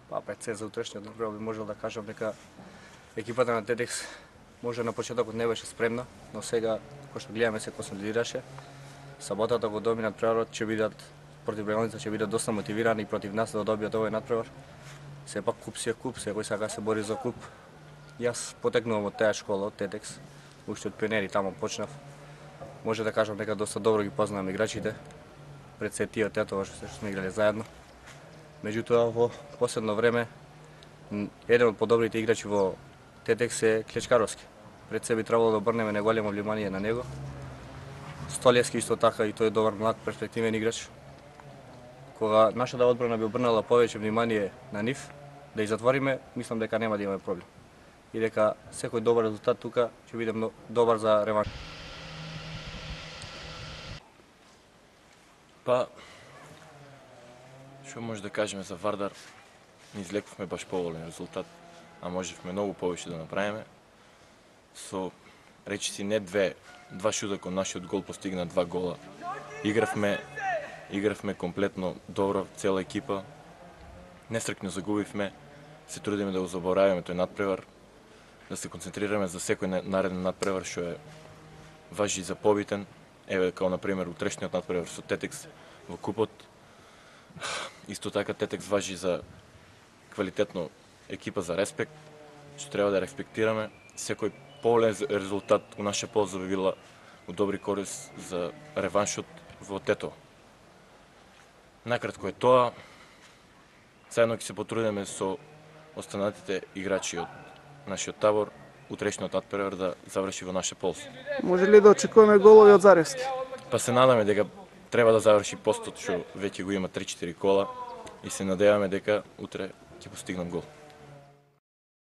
Па пред се за утрешниот надпревар би можел да кажам дека екипата на Тетекс може на почетокот не беше спремна, но сега кога што гледаме се консолидираше. Саботата го доби надпреварот, ќе бидат против Бреоница, ќе бидат доста мотивирани против нас да добијат овој надпревар. Сепак куп си е куп, секој сака се бори за куп. Јас потекнувам од таа школа, од Тетекс, уште од пионери таму почнав. Може да кажам дека доста добро ги познавам играчите, пред се тие тетова што сме играле заедно. Меѓутоа, во последно време, еден од подобрите играчи во Тетекс е Клечкаровски. Пред се би требало да обрнеме неголемо внимание на него. Столевски исто така, и тој е добар млад перспективен играч. Кога нашата одбрана би обрнала повеќе внимание на нив, да ги затвориме, мислам дека нема да имаме проблем. И дека секој добар резултат тука ќе биде добар за реванш. Па, што може да кажеме за Вардар? Не излековме баш поволен резултат, а можевме многу повеќе да направиме. Со речиси не два шута кон нашиот гол постигна 2 гола. Игравме комплетно добро, цела екипа. Нестрекно загубивме, се трудиме да го заборавиме тој надпревар, да се концентрираме за секој нареден надпревар што е важи за побитен. Еве као на пример утрешниот надпревар со Тетекс во купот. Исто така Тетекс важи за квалитетно екипа за респект, што треба да респектираме. Секој поволен резултат у наша полза би била у добри корис за реваншот во Тетово. Накратко е тоа. Заедно ќе се потрудиме со останатите играчи од нашиот табор утрешниот надпревар да заврши во наша полза. Може ли да очекуваме голови од Заревски? Па се надаме дека треба да заврши постот што веќе го има 3-4 кола и се надеваме дека утре ќе постигнам гол.